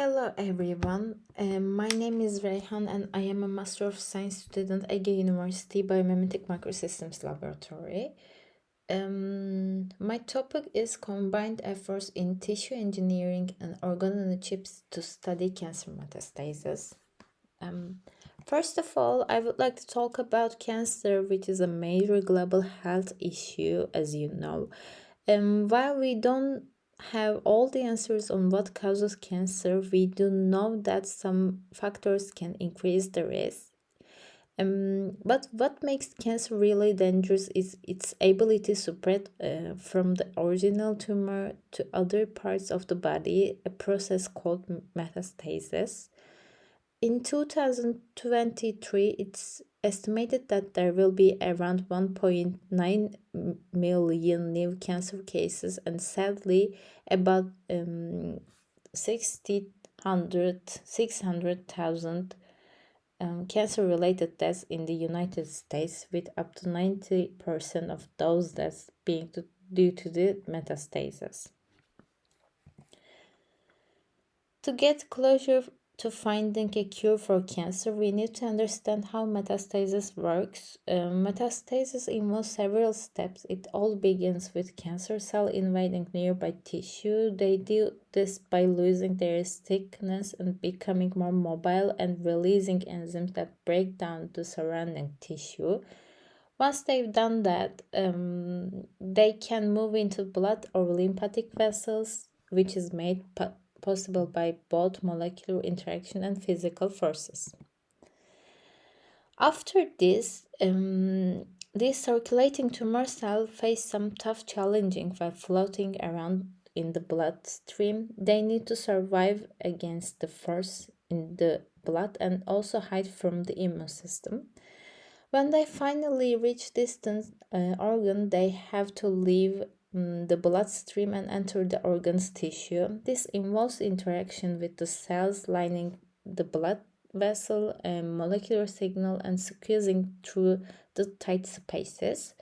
Hello everyone, my name is Reyhan and I am a Master of Science student at Ege University Biomimetic Microsystems Laboratory. My topic is combined efforts in tissue engineering and organochips to study cancer metastasis. Um, First of all, I would like to talk about cancer, which is a major global health issue, as you know. While we don't have all the answers on what causes cancer, we do know that some factors can increase the risk. But what makes cancer really dangerous is its ability to spread from the original tumor to other parts of the body, a process called metastasis. In 2023, it's estimated that there will be around 1.9 million new cancer cases, and sadly, about 600,000 cancer related deaths in the United States, with up to 90% of those deaths being due to the metastasis. To get closure to finding a cure for cancer, we need to understand how metastasis works. Metastasis involves several steps. It all begins with cancer cell invading nearby tissue. They do this by losing their thickness and becoming more mobile and releasing enzymes that break down the surrounding tissue. Once they've done that, they can move into blood or lymphatic vessels, which is made possible by both molecular interaction and physical forces. After this, these circulating tumor cells face some tough challenging while floating around in the bloodstream. They need to survive against the force in the blood and also hide from the immune system. When they finally reach distant organ, they have to leave the bloodstream and enter the organ's tissue. This involves interaction with the cells lining the blood vessel, molecular signal, and squeezing through the tight spaces.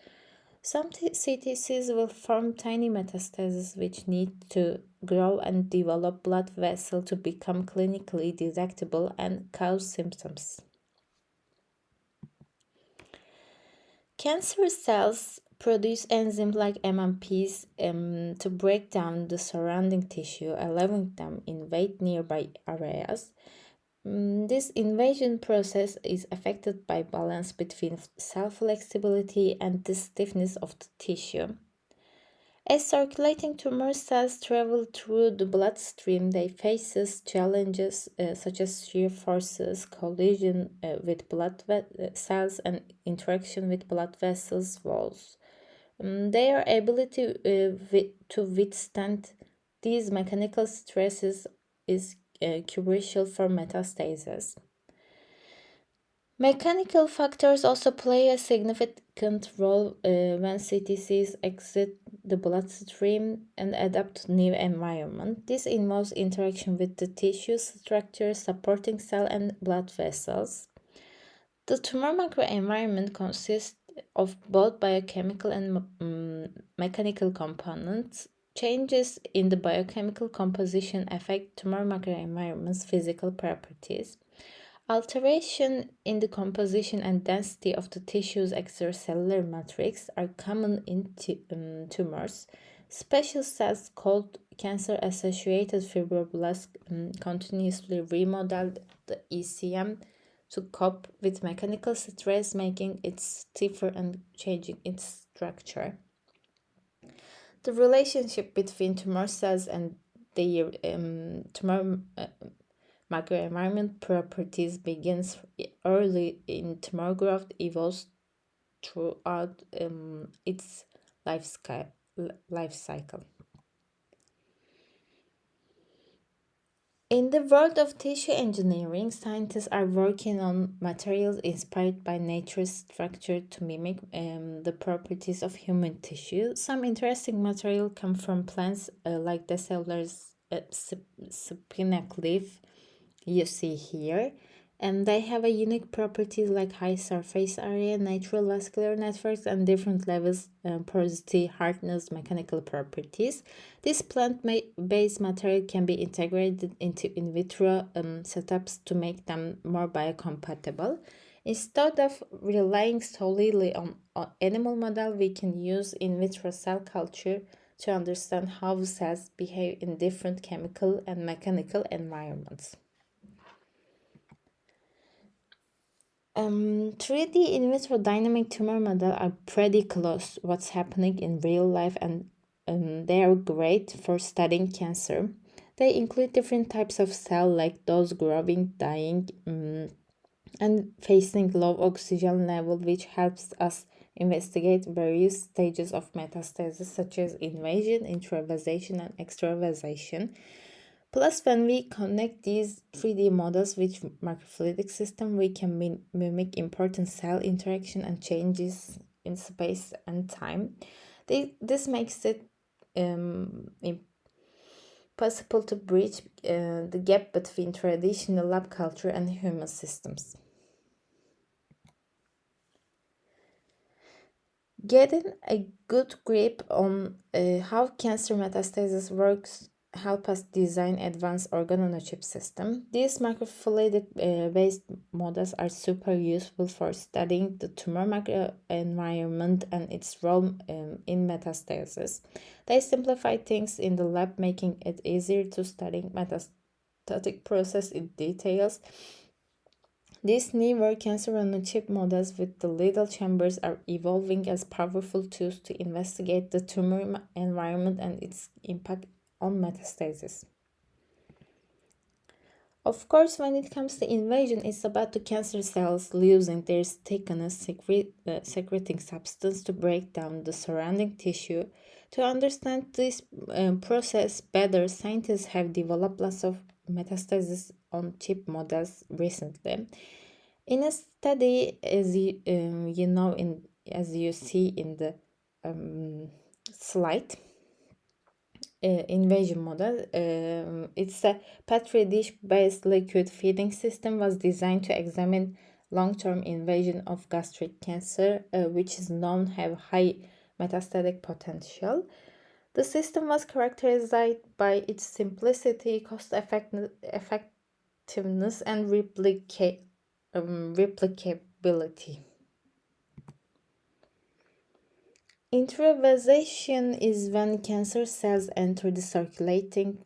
Some CTCs will form tiny metastases which need to grow and develop blood vessel to become clinically detectable and cause symptoms. Cancer cells produce enzymes like MMPs to break down the surrounding tissue, allowing them invade nearby areas. This invasion process is affected by balance between cell flexibility and the stiffness of the tissue. As circulating tumor cells travel through the bloodstream, they face challenges such as shear forces, collision with blood cells, and interaction with blood vessels walls. Their ability to withstand these mechanical stresses is crucial for metastasis. Mechanical factors also play a significant role when CTCs exit the bloodstream and adapt to new environment. This involves interaction with the tissue structure, supporting cell and blood vessels. The tumor microenvironment consists of both biochemical and mechanical components. Changes in the biochemical composition affect tumor microenvironment's physical properties. Alteration in the composition and density of the tissue's extracellular matrix are common in tumors. Special cells called cancer-associated fibroblasts continuously remodel the ECM to cope with mechanical stress, making it stiffer and changing its structure. The relationship between tumor cells and their tumor microenvironment properties begins early in tumor growth, evolves throughout its life cycle. In the world of tissue engineering, scientists are working on materials inspired by nature's structure to mimic the properties of human tissue. Some interesting material come from plants like the cellular spinac leaf you see here. and they have a unique properties like high surface area, natural vascular networks, and different levels, porosity, hardness, mechanical properties. This plant-based material can be integrated into in vitro setups to make them more biocompatible. Instead of relying solely on animal model, we can use in vitro cell culture to understand how cells behave in different chemical and mechanical environments. 3D in vitro dynamic tumor model are pretty close what's happening in real life, and they are great for studying cancer. They include different types of cell like those growing, dying, and facing low oxygen level, which helps us investigate various stages of metastasis such as invasion, intravasation, and extravasation. Plus, when we connect these 3D models with microfluidic system, we can mimic important cell interaction and changes in space and time. This makes it possible to bridge the gap between traditional lab culture and human systems. Getting a good grip on how cancer metastasis works help us design advanced organ-on-a-chip system. These microfluidic based models are super useful for studying the tumor microenvironment and its role in metastasis. They simplify things in the lab, making it easier to study metastatic process in details. These newer cancer-on-a-chip models with the little chambers are evolving as powerful tools to investigate the tumor environment and its impact on metastasis. Of course, when it comes to invasion, it's about the cancer cells losing their thickness, secreting substance to break down the surrounding tissue. To understand this process better, scientists have developed lots of metastasis on chip models recently. In a study, as you see in the slide, invasion model, it's a petri dish based liquid feeding system was designed to examine long-term invasion of gastric cancer, which is known to have high metastatic potential. The system was characterized by its simplicity, cost effectiveness, and replicability. Intravasation is when cancer cells enter the circulatory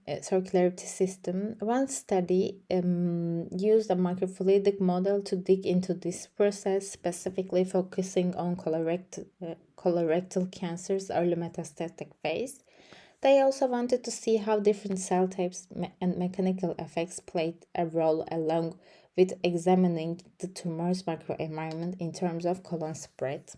system. One study used a microfluidic model to dig into this process, specifically focusing on colorectal cancer's early metastatic phase. They also wanted to see how different cell types and mechanical effects played a role, along with examining the tumor's microenvironment in terms of colon spread.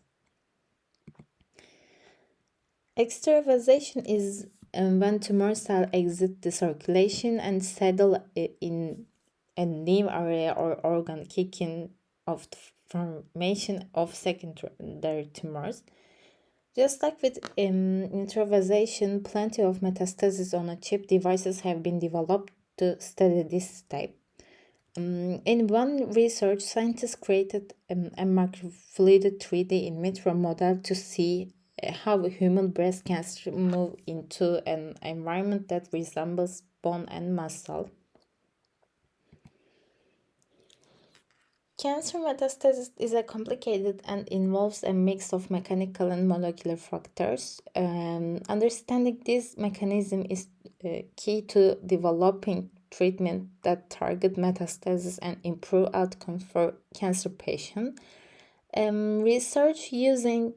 Extravasation is when tumor cells exit the circulation and settle in a new area or organ, kicking off the formation of secondary tumors. Just like with intravasation, plenty of metastasis-on-a-chip devices have been developed to study this type. In one research, scientists created a microfluidic 3D in vitro model to see how human breast cancer move into an environment that resembles bone and muscle. Cancer metastasis is a complicated and involves a mix of mechanical and molecular factors. Understanding this mechanism is key to developing treatment that target metastasis and improve outcomes for cancer patients. Research using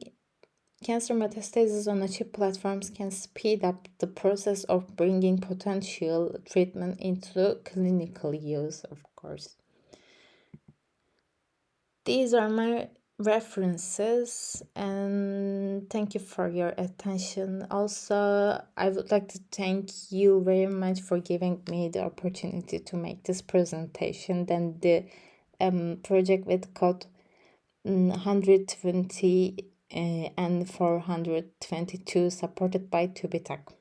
cancer metastasis-on-a-chip platforms can speed up the process of bringing potential treatment into clinical use, of course. These are my references, and thank you for your attention. Also, I would like to thank you very much for giving me the opportunity to make this presentation. Then the project with code 120 and 422 supported by Tubitak.